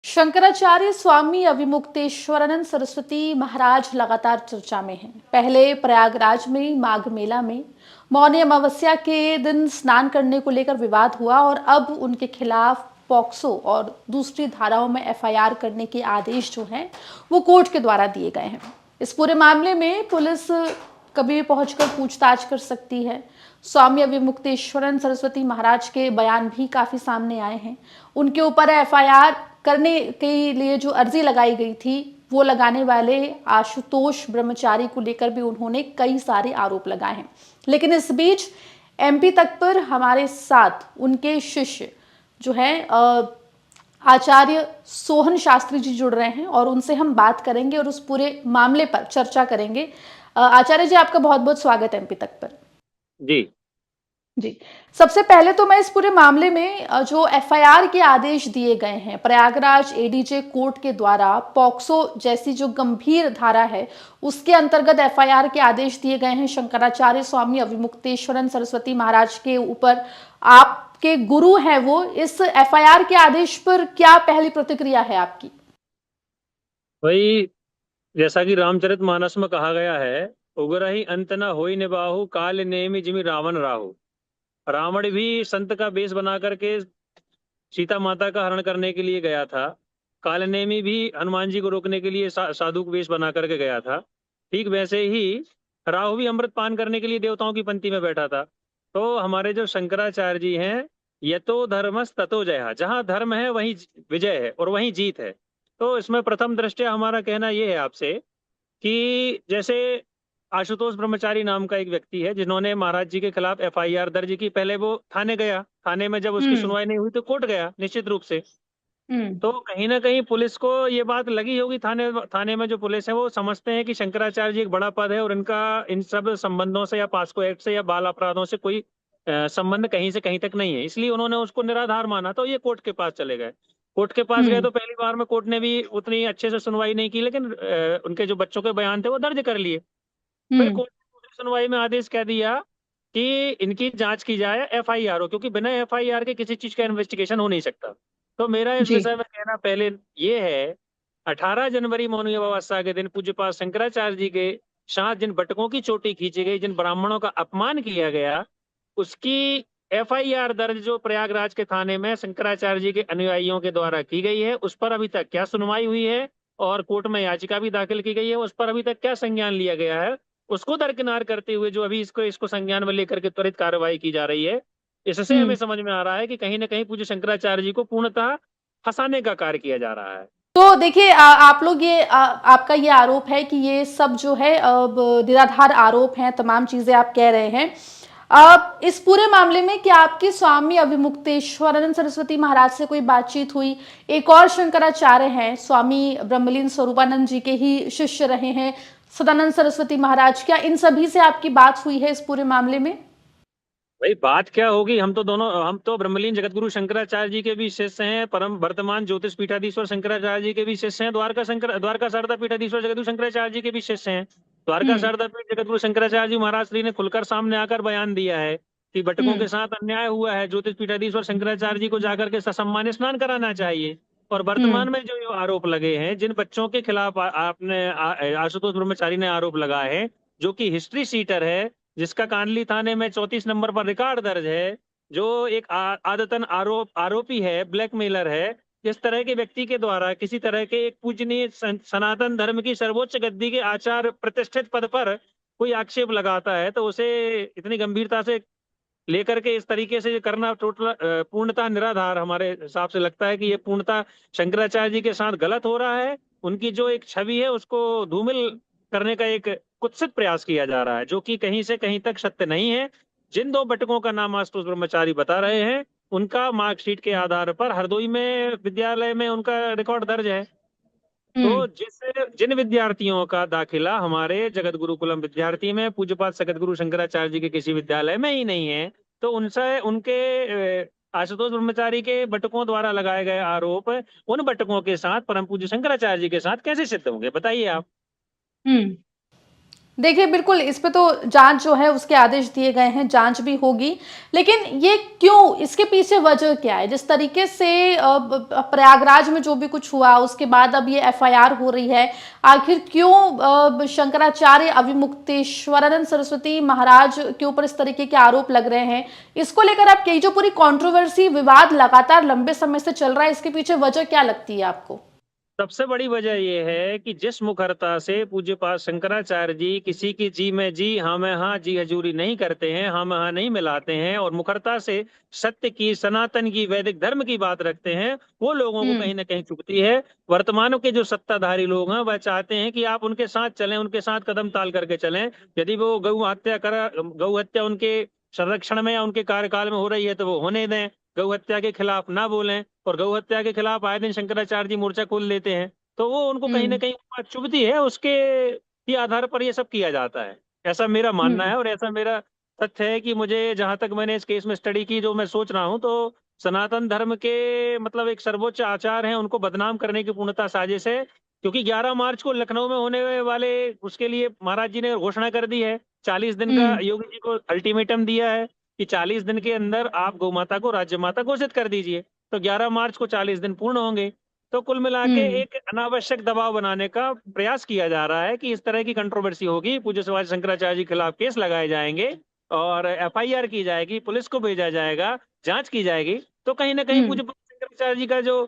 शंकराचार्य स्वामी अविमुक्तेश्वरानंद सरस्वती महाराज लगातार चर्चा में हैं। पहले प्रयागराज में माघ मेला में मौनी अमावस्या के दिन स्नान करने को लेकर विवाद हुआ और अब उनके खिलाफ पॉक्सो और दूसरी धाराओं में एफआईआर करने के आदेश जो हैं वो कोर्ट के द्वारा दिए गए हैं। इस पूरे मामले में पुलिस कभी भी पहुंचकर पूछताछ कर सकती है। स्वामी अविमुक्तेश्वरानंद सरस्वती महाराज के बयान भी काफी सामने आए हैं। उनके ऊपर एफआईआर करने के लिए जो अर्जी लगाई गई थी वो लगाने वाले आशुतोष ब्रह्मचारी को लेकर भी उन्होंने कई सारे आरोप लगाए हैं। लेकिन इस बीच एमपी तक पर हमारे साथ उनके शिष्य जो है आचार्य सोहन शास्त्री जी जुड़ रहे हैं और उनसे हम बात करेंगे और उस पूरे मामले पर चर्चा करेंगे। आचार्य जी, आपका बहुत बहुत स्वागत है एमपी तक पर। जी जी, सबसे पहले तो मैं इस पूरे मामले में जो एफआईआर के आदेश दिए गए हैं प्रयागराज एडीजे कोर्ट के द्वारा पॉक्सो जैसी जो गंभीर धारा है उसके अंतर्गत एफआईआर के आदेश दिए गए हैं शंकराचार्य स्वामी अविमुक्तेश्वरानंद सरस्वती महाराज के ऊपर। आपके गुरु हैं वो, इस एफआईआर के आदेश पर क्या पहली प्रतिक्रिया है आपकी? वही, जैसा कि रामचरितमानस में कहा गया है, उग्रहि अंत न होई निबाहु काल नेमि जिमि रावण राहु। रावण भी संत का वेश बना करके सीता माता का हरण करने के लिए गया था। कालनेमी भी हनुमान जी को रोकने के लिए साधु वेश बना करके गया था। ठीक वैसे ही राहु भी अमृत पान करने के लिए देवताओं की पंक्ति में बैठा था। तो हमारे जो शंकराचार्य जी हैं, यतो धर्मस ततो जय, जहां धर्म है वहीं विजय है और वहीं जीत है। तो इसमें प्रथम दृष्टया हमारा कहना यह है आपसे कि जैसे आशुतोष ब्रह्मचारी नाम का एक व्यक्ति है जिन्होंने महाराज जी के खिलाफ एफआईआर दर्ज की। पहले वो थाने गया, थाने में जब उसकी हम्म। सुनवाई नहीं हुई तो कोर्ट गया निश्चित रूप से। हम्म। तो कहीं ना कहीं पुलिस को ये बात लगी होगी, थाने थाने में जो पुलिस है वो समझते हैं कि शंकराचार्य जी एक बड़ा पद है और इनका इन सब संबंधों से या पास्को एक्ट से या बाल अपराधों से कोई संबंध कहीं से कहीं तक नहीं है, इसलिए उन्होंने उसको निराधार माना। तो ये कोर्ट के पास चले गए। कोर्ट के पास गए हम्म। तो पहली बार में कोर्ट ने भी उतनी अच्छे से सुनवाई नहीं की, लेकिन उनके जो बच्चों के बयान थे वो दर्ज कर लिए। फिर हम्म। कोर्ट ने दूसरी सुनवाई में आदेश कह दिया कि इनकी जांच की जाए एफआईआर हो, क्योंकि बिना एफआईआर के किसी चीज का इन्वेस्टिगेशन हो नहीं सकता। तो मेरा इस जी। विषय में कहना पहले ये है, 18 जनवरी मौनी अमावस्या के दिन पूज्यपाद शंकराचार्य जी के साथ जिन बटकों की चोटी खींची गई, जिन ब्राह्मणों का अपमान किया गया, उसकी एफआईआर दर्ज जो प्रयागराज के थाने में शंकराचार्य जी के अनुयायियों के द्वारा की गई है, उस पर अभी तक क्या सुनवाई हुई है और कोर्ट में याचिका भी दाखिल की गई है, उस पर अभी तक क्या संज्ञान लिया गया है, उसको दरकिनार करते हुए जो अभी इसको इसको संज्ञान में लेकर के त्वरित कार्रवाई की जा रही है, इससे हमें हम्म। समझ में आ रहा है कि कहीं ना कहीं पूज्य शंकराचार्य जी को पूर्णतः फंसाने का कार्य किया जा रहा है। तो देखिए, आप लोग ये आपका ये आरोप है कि ये सब जो है निराधार आरोप हैं, तमाम चीजें आप कह रहे हैं। अब इस पूरे मामले में क्या आपकी स्वामी अविमुक्तेश्वरानंद सरस्वती महाराज से कोई बातचीत हुई? एक और शंकराचार्य हैं, स्वामी ब्रह्मलीन स्वरूपानंद जी के ही शिष्य रहे हैं सदानंद सरस्वती महाराज, क्या इन सभी से आपकी बात हुई है इस पूरे मामले में? भाई बात क्या होगी, हम तो ब्रह्मलीन जगतगुरु शंकराचार्य जी के भी शिष्य हैं, परम वर्तमान ज्योतिष पीठाधीश्वर शंकराचार्य जी के भी शिष्य हैं, द्वारका शारदा पीठाधीश्वर जगतगुरु शंकराचार्य जी के भी शिष्य हैं। द्वारका हम्म। शारदा पीठ जगतगुरु शंकराचार्य जी महाराज श्री ने खुलकर सामने आकर बयान दिया है कि बटकों हम्म। के साथ अन्याय हुआ है, ज्योतिष पीठाधीश्वर शंकराचार्य जी को जाकर के ससम्मान स्नान कराना चाहिए। और हम्म। वर्तमान में जो ये आरोप लगे हैं, जिन बच्चों के खिलाफ आपने आशुतोष ब्रह्मचारी ने आरोप लगाए हैं, जो कि हिस्ट्री सीटर है, जिसका कांडली थाने में 34 नंबर पर रिकॉर्ड दर्ज है, जो एक आदतन आरोपी है, ब्लैकमेलर है, इस तरह के व्यक्ति के द्वारा किसी तरह के एक पूजनीय सनातन धर्म की सर्वोच्च गद्दी के आचार प्रतिष्ठित पद पर कोई आक्षेप लगाता है, तो उसे इतनी गंभीरता से लेकर के इस तरीके से करना टोटल पूर्णतः निराधार हमारे हिसाब से लगता है कि ये पूर्णतः शंकराचार्य जी के साथ गलत हो रहा है। उनकी जो एक छवि है उसको धूमिल करने का एक कुत्सित प्रयास किया जा रहा है, जो कि कहीं से कहीं तक सत्य नहीं है। जिन दो बटकों का नाम आशुतोष ब्रह्मचारी बता रहे हैं, उनका मार्कशीट के आधार पर हरदोई में विद्यालय में उनका रिकॉर्ड दर्ज है। तो हम्म। जिन विद्यार्थियों का दाखिला हमारे जगत गुरुकुलम विद्यार्थी में पूज्यपाद सगत गुरु शंकराचार्य जी के किसी विद्यालय में ही नहीं है, तो उनसे उनके आशुतोष ब्रह्मचारी के बटकों द्वारा लगाए गए आरोप उन बटकों के साथ परम पूज्य शंकराचार्य जी के साथ कैसे सिद्ध होंगे, बताइए आप। हम्म। देखिए, बिल्कुल इस पे तो जांच जो है उसके आदेश दिए गए हैं, जांच भी होगी। लेकिन ये क्यों, इसके पीछे वजह क्या है? जिस तरीके से प्रयागराज में जो भी कुछ हुआ उसके बाद अब ये एफआईआर हो रही है, आखिर क्यों शंकराचार्य अविमुक्तेश्वरानंद सरस्वती महाराज के ऊपर इस तरीके के आरोप लग रहे हैं? इसको लेकर आपकी जो पूरी कंट्रोवर्सी, विवाद लगातार लंबे समय से चल रहा है, इसके पीछे वजह क्या लगती है आपको? सबसे बड़ी वजह यह है कि जिस मुखरता से पूज्यपाद शंकराचार्य जी किसी की जी में जी, हाँ में हाँ, जी हजूरी नहीं करते हैं, हाँ में हाँ नहीं मिलाते हैं, और मुखरता से सत्य की, सनातन की, वैदिक धर्म की बात रखते हैं, वो लोगों को कहीं ना कहीं चुभती है। वर्तमान के जो सत्ताधारी लोग हैं वह चाहते हैं कि आप उनके साथ चलें, उनके साथ कदम ताल करके चलें। यदि वो गौ हत्या उनके संरक्षण में या उनके कार्यकाल में हो रही है तो वो होने दें, गौ हत्या के खिलाफ ना बोलें। और गौ हत्या के खिलाफ आए दिन शंकराचार्य जी मोर्चा खोल लेते हैं, तो वो उनको कहीं ना हम्म। कहीं बात चुभती है, उसके ही आधार पर ये सब किया जाता है। ऐसा मेरा मानना हम्म। है और ऐसा मेरा तथ्य है कि मुझे जहां तक मैंने इस केस में स्टडी की, जो मैं सोच रहा हूं, तो सनातन धर्म के मतलब एक सर्वोच्च आचार हैं, उनको बदनाम करने की पूर्णतः साजिश है। क्योंकि 11 मार्च को लखनऊ में होने वाले उसके लिए महाराज जी ने घोषणा कर दी है, 40 दिन का हम्म। योगी जी को अल्टीमेटम दिया है कि 40 दिन के अंदर आप गौ माता को राज्य माता घोषित कर दीजिए। तो 11 मार्च को 40 दिन पूर्ण होंगे। तो कुल मिला के हम्म। एक अनावश्यक दबाव बनाने का प्रयास किया जा रहा है कि इस तरह की कंट्रोवर्सी होगी, पूज्य शिवाजी शंकराचार्य जी के खिलाफ केस लगाए जाएंगे और एफआईआर की जाएगी, पुलिस को भेजा जाएगा, जांच की जाएगी। तो कहीं ना कहीं हम्म। पूज्य शंकराचार्य जी का जो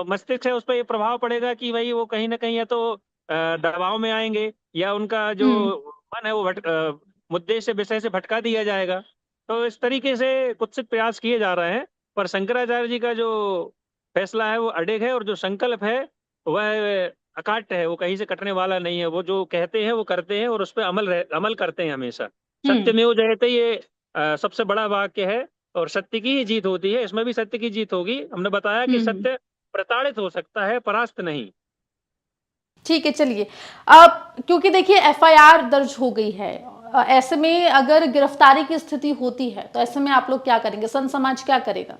मस्तिष्क है उस पर ये प्रभाव पड़ेगा कि भाई वो कहीं ना कहीं या तो दबाव में आएंगे, या उनका जो हम्म। मन है वो मुद्दे से, विषय से भटका दिया जाएगा। तो इस तरीके से कुत्सित प्रयास किए जा रहे हैं। पर शंकराचार्य जी का जो फैसला है वो अडिग है, और जो संकल्प है वह अकाट्य है, वो कहीं से कटने वाला नहीं है। वो जो कहते हैं वो करते हैं, और उस पर अमल करते हैं हमेशा। हम्म। सत्यमेव जयते, ये सबसे बड़ा वाक्य है, और सत्य की ही जीत होती है। इसमें भी सत्य की जीत होगी। हमने बताया कि हम्म। सत्य प्रताड़ित हो सकता है, परास्त नहीं। ठीक है, चलिए। अब क्योंकि देखिए एफआईआर दर्ज हो गई है, ऐसे में अगर गिरफ्तारी की स्थिति होती है तो ऐसे में आप लोग क्या करेंगे, संत समाज क्या करेगा?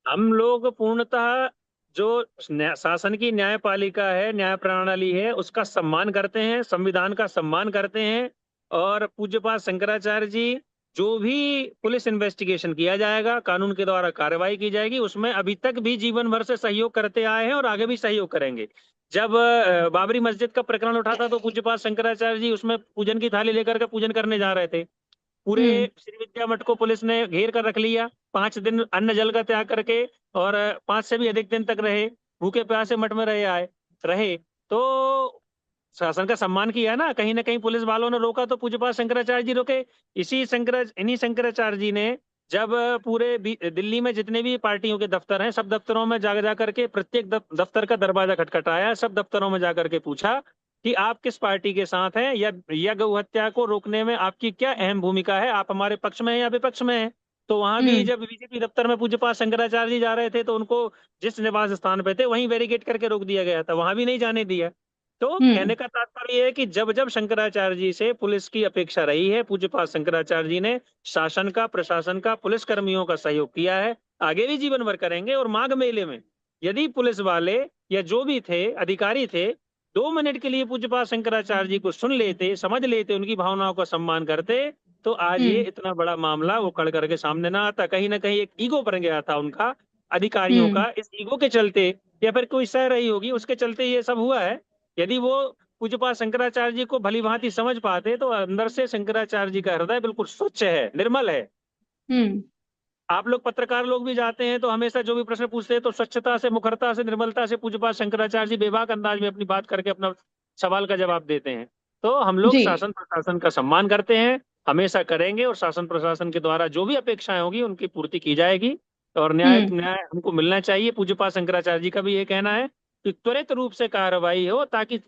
हम लोग पूर्णतः जो शासन की न्यायपालिका है, न्याय प्रणाली है, उसका सम्मान करते हैं, संविधान का सम्मान करते हैं। और पूज्यपाद शंकराचार्य जी, जो भी पुलिस इन्वेस्टिगेशन किया जाएगा, कानून के द्वारा कार्रवाई की जाएगी, उसमें अभी तक भी जीवन भर से सहयोग करते आए हैं और आगे भी सहयोग करेंगे। जब बाबरी मस्जिद का प्रकरण उठा था तो पूज्यपाद शंकराचार्य जी उसमें पूजन की थाली लेकर के पूजन करने जा रहे थे। पूरे हम्म। श्री विद्या मठ को पुलिस ने घेर कर रख लिया, 5 दिन अन्न जल का त्याग करके, और 5 से भी अधिक दिन तक रहे, भूखे प्यासे मठ में रहे। तो शासन का सम्मान किया ना कहीं पुलिस वालों ने रोका तो पूज्यपाद शंकराचार्य जी रोके। इन्हीं शंकराचार्य जी ने जब पूरे दिल्ली में जितने भी पार्टियों के दफ्तर हैं, सब दफ्तरों में जा करके प्रत्येक दफ्तर का दरवाजा खटखटाया, सब दफ्तरों में जाकर के पूछा कि आप किस पार्टी के साथ हैं, या गौ हत्या को रोकने में आपकी क्या अहम भूमिका है, आप हमारे पक्ष में हैं या विपक्ष में हैं। तो वहां भी हम्म। जब बीजेपी दफ्तर में पूज्यपाद शंकराचार्य जी जा रहे थे तो उनको जिस निवास स्थान पे थे वहीं बैरिकेड करके रोक दिया गया था, वहां भी नहीं जाने दिया। तो हम्म। कहने का तात्पर्य ये है कि जब जब शंकराचार्य जी से पुलिस की अपेक्षा रही है, पूज्यपाद शंकराचार्य जी ने शासन का, प्रशासन का, पुलिस कर्मियों का सहयोग किया है, आगे भी जीवन भर करेंगे। और माघ मेले में यदि पुलिस वाले या जो भी थे, अधिकारी थे, 2 मिनट के लिए पूज्यपाद शंकराचार्य जी को सुन लेते, समझ लेते, उनकी भावनाओं का सम्मान करते, तो आज ये हम्म। इतना बड़ा मामला वो कड़ करके सामने ना आता। कहीं ना कहीं एक ईगो बन गया था उनका, अधिकारियों हम्म। का। इस ईगो के चलते, या फिर कोई सह रही होगी उसके चलते ये सब हुआ है। यदि वो पूज्यपाद शंकराचार्य जी को भली भांति समझ पाते तो अंदर से शंकराचार्य जी का हृदय बिल्कुल स्वच्छ है, निर्मल है। हम्म। आप लोग पत्रकार लोग भी जाते हैं तो हमेशा जो भी प्रश्न पूछते हैं तो स्वच्छता से, मुखरता से, निर्मलता से पूज्यपाद शंकराचार्य जी बेबाक अंदाज में अपनी बात करके अपना सवाल का जवाब देते हैं। तो हम लोग जी। शासन प्रशासन का सम्मान करते हैं, हमेशा करेंगे, और शासन प्रशासन के द्वारा जो भी अपेक्षाएं होगी उनकी पूर्ति की जाएगी। और न्याय हम्म। न्याय हमको मिलना चाहिए। पूज्यपाद शंकराचार्य जी का भी ये कहना है कि त्वरित रूप से कार्रवाई हो, ताकि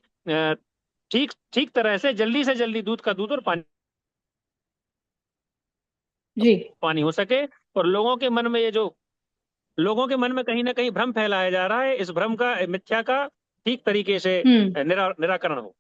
ठीक ठीक तरह से जल्दी दूध का दूध और पानी जी। पानी हो सके। और लोगों के मन में कहीं ना कहीं भ्रम फैलाया जा रहा है, इस भ्रम का, मिथ्या का ठीक तरीके से हम्म। निराकरण हो।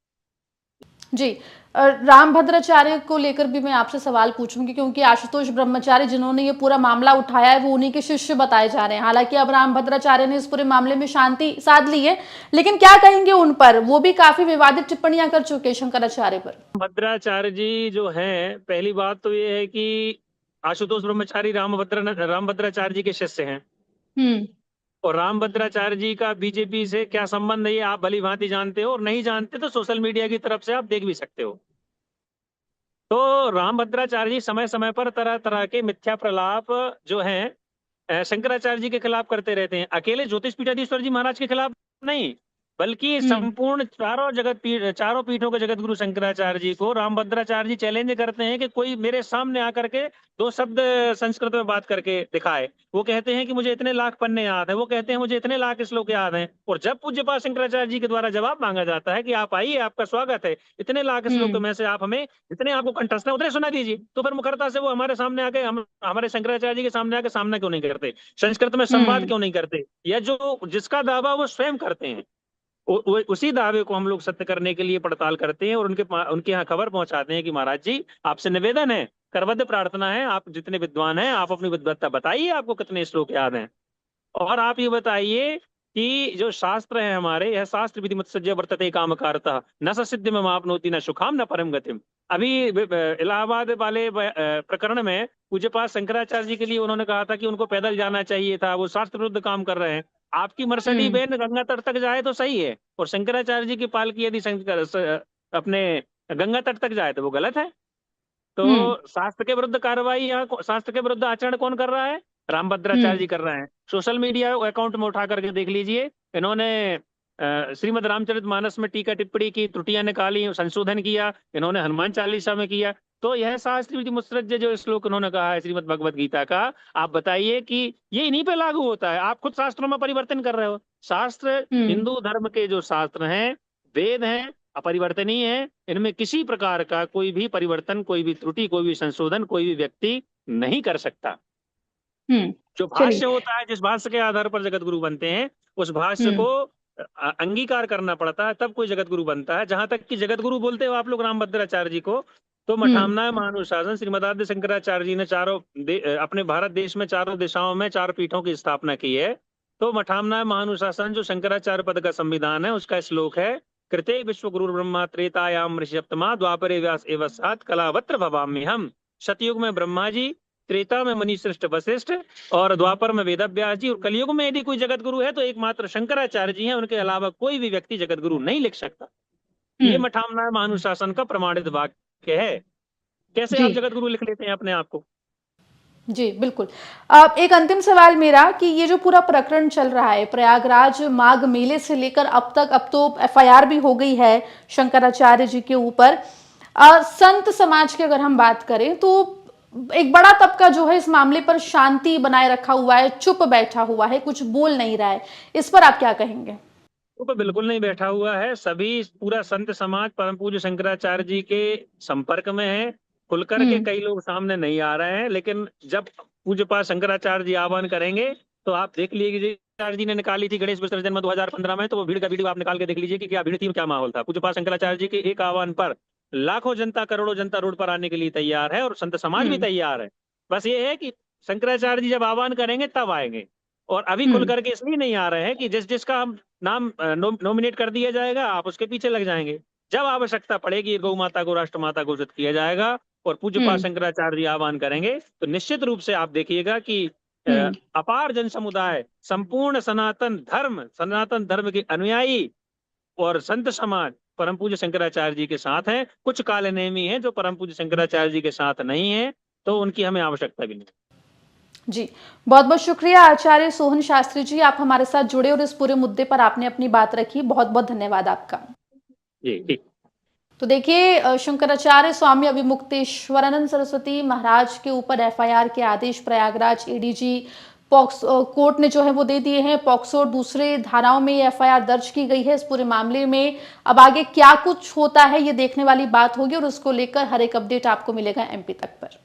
जी। रामभद्राचार्य को लेकर भी मैं आपसे सवाल पूछूंगी, क्योंकि आशुतोष ब्रह्मचारी जिन्होंने ये पूरा मामला उठाया है वो उन्हीं के शिष्य बताए जा रहे हैं। हालांकि अब रामभद्राचार्य ने इस पूरे मामले में शांति साध ली है, लेकिन क्या कहेंगे उन पर? वो भी काफी विवादित टिप्पणियां कर चुके हैं शंकराचार्य पर। भद्राचार्य जी जो हैं, पहली बात तो ये है कि आशुतोष ब्रह्मचारी रामभद्राचार्य जी के शिष्य हैं। हम्म। और रामभद्राचार्य जी का बीजेपी से क्या संबंध है ये आप भली भांति जानते हो, और नहीं जानते तो सोशल मीडिया की तरफ से आप देख भी सकते हो। तो रामभद्राचार्य जी समय समय पर तरह तरह के मिथ्या प्रलाप जो हैं शंकराचार्य जी के खिलाफ करते रहते हैं। अकेले ज्योतिष पीठाधीश्वर जी महाराज के खिलाफ नहीं, बल्कि हम्म। संपूर्ण चारों पीठों के जगत गुरु शंकराचार्य जी को रामभद्राचार्य जी चैलेंज करते हैं कि कोई मेरे सामने आकर के दो शब्द संस्कृत में बात करके दिखाए। वो कहते हैं कि मुझे इतने लाख पन्ने याद है, वो कहते हैं मुझे इतने लाख श्लोक याद हैं। और जब पूज्यपाद शंकराचार्य जी के द्वारा जवाब मांगा जाता है कि आप आइए, आपका स्वागत है, इतने लाख श्लोक हम्म। में से आप हमें जितने आपको कंठस्थ है उतने सुना दीजिए, तो फिर मुखरता से वो हमारे सामने आके हमारे शंकराचार्य जी के सामने आके सामना क्यों नहीं करते, संस्कृत में संवाद हम्म। क्यों नहीं करते, या जो जिसका दावा वो स्वयं करते हैं उसी दावे को हम लोग सत्य करने के लिए पड़ताल करते हैं और उनके यहाँ खबर पहुंचाते हैं कि महाराज जी आपसे निवेदन है, करबद्ध प्रार्थना है, आप जितने विद्वान हैं आप अपनी विद्वत्ता बताइए, आपको कितने श्लोक याद हैं। और आप ये बताइए कि जो शास्त्र है हमारे, यह शास्त्र विधि मत्सज्य वर्तते कामकारतः न स सिद्धिम मापनोति न सुखाम न परम गतिम। अभी इलाहाबाद वाले प्रकरण में पूज्यपाद शंकराचार्य जी के लिए उन्होंने कहा था कि उनको पैदल जाना चाहिए था, वो शास्त्र विरुद्ध काम कर रहे हैं। आपकी मर्सिडीज हम्म। बेन गंगा तट तक जाए तो सही है, और शंकराचार्य जी की पालकी यदि अपने गंगा तट तक जाए तो वो गलत है। तो हम्म। शास्त्र के विरुद्ध कार्रवाई यहाँ, शास्त्र के विरुद्ध आचरण कौन कर रहा है? रामभद्राचार्य हम्म। जी कर रहे हैं। सोशल मीडिया अकाउंट में उठा करके देख लीजिए, इन्होंने श्रीमद् रामचरितमानस में टीका टिप्पणी की, त्रुटियां निकाली, संशोधन किया, इन्होंने हनुमान चालीसा में किया। तो यह शास्त्र विधि मुत्सृज्य जो श्लोक उन्होंने कहा है श्रीमद् भगवत गीता का, आप बताइए कि ये इन्हीं पे लागू होता है? आप खुद शास्त्रों में परिवर्तन कर रहे हो। शास्त्र, हम्म। हिंदू धर्म के जो शास्त्र हैं, वेद हैं, अपरिवर्तनीय है, इनमें किसी प्रकार का कोई भी परिवर्तन, कोई भी त्रुटि, कोई भी संशोधन कोई भी व्यक्ति नहीं कर सकता। हम्म। जो चलिए। भाष्य होता है, जिस भाष्य के आधार पर जगत गुरु बनते हैं, उस भाष्य हम्म। को अंगीकार करना पड़ता है, तब कोई जगत गुरु बनता है। जहां तक कि जगत गुरु बोलते हो आप लोग रामभद्राचार्य जी को, तो हम्म। मठामना महानुशासन श्रीमदाद्य शंकराचार्य जी ने अपने भारत देश में चारों दिशाओं में चार पीठों की स्थापना की है। तो मठामना महानुशासन जो शंकराचार्य पद का संविधान है, उसका श्लोक है, कृते विश्व गुरु ब्रह्मा त्रेतायाम ऋषि सप्तमा द्वापरे व्यास एवं सात कलावत्र भवाम्य हम। सतयुग में ब्रह्मा जी, त्रेता में मुनि श्रेष्ठ वशिष्ठ, और द्वापर में वेदव्यास जी, और कलयुग में यदि कोई जगत गुरु है तो एकमात्र शंकराचार्य जी हैं, उनके अलावा कोई भी व्यक्ति जगत गुरु नहीं लिख सकता। ये हम्म। मठामना महानुशासन का प्रमाणित वाक्य है। कैसे जी। आप जगत गुरु लिख लेते हैं अपने आप को? जी बिल्कुल। अब एक अंतिम सवाल मेरा कि ये जो पूरा प्रकरण चल रहा है प्रयागराज माघ मेले से लेकर अब तक, अब तो एफआईआर भी हो गई है शंकराचार्य जी के ऊपर। संत समाज की अगर हम बात करें तो एक बड़ा तबका जो है इस मामले पर शांति बनाए रखा हुआ है, चुप बैठा हुआ है, कुछ बोल नहीं रहा है। इस पर आप क्या कहेंगे? तो बिल्कुल नहीं बैठा हुआ है। सभी, पूरा संत समाज परम पूज्य शंकराचार्य जी के संपर्क में है। खुलकर के हम्म। कई लोग सामने नहीं आ रहे हैं, लेकिन जब पूज्यपाद शंकराचार्य जी आह्वान करेंगे तो आप देख लीजिए। शंकराचार्य जी ने निकाली थी गणेश विसर्जन में 2015 में, तो वो भीड़ का वीडियो आप निकाल के देख लीजिए कि क्या भीड़ थी, क्या माहौल था। पूज्यपाद शंकराचार्य जी के एक आह्वान पर लाखों जनता, करोड़ों जनता रोड पर आने के लिए तैयार है, और संत समाज भी हम्म। तैयार है। बस ये है कि शंकराचार्य जी जब आह्वान करेंगे तब आएंगे। और अभी खुल हम्म। करके इसलिए नहीं आ रहे हैं कि जिसका हम नाम नॉमिनेट कर दिया जाएगा, आप उसके पीछे लग जाएंगे। जब आवश्यकता पड़ेगी गौ माता को राष्ट्र माता घोषित किया जाएगा और पूज्यपाद हम्म। शंकराचार्य जी आह्वान करेंगे, तो निश्चित रूप से आप देखिएगा कि हम्म। अपार जन समुदाय, संपूर्ण सनातन धर्म के अनुयायी और संत समाज परम पूज्य शंकराचार्य जी के साथ हैं। कुछ कालनेमी हैं जो परम पूज्य शंकराचार्य जी के साथ नहीं है, तो उनकी हमें आवश्यकता भी नहीं। जी, बहुत बहुत शुक्रिया आचार्य सोहन शास्त्री जी, आप हमारे साथ जुड़े और इस पूरे मुद्दे पर आपने अपनी बात रखी। बहुत बहुत धन्यवाद आपका। जी ठीक। तो देखिए, शंकराचार्य स्वामी अभिमुक्तेश्वरानंद सरस्वती महाराज के ऊपर एफआईआर के आदेश प्रयागराज एडीजी पॉक्सो कोर्ट ने जो है वो दे दिए हैं। पॉक्सो और दूसरे धाराओं में ये एफआईआर दर्ज की गई है इस पूरे मामले में। अब आगे क्या कुछ होता है ये देखने वाली बात होगी, और उसको लेकर हर एक अपडेट आपको मिलेगा एमपी तक पर।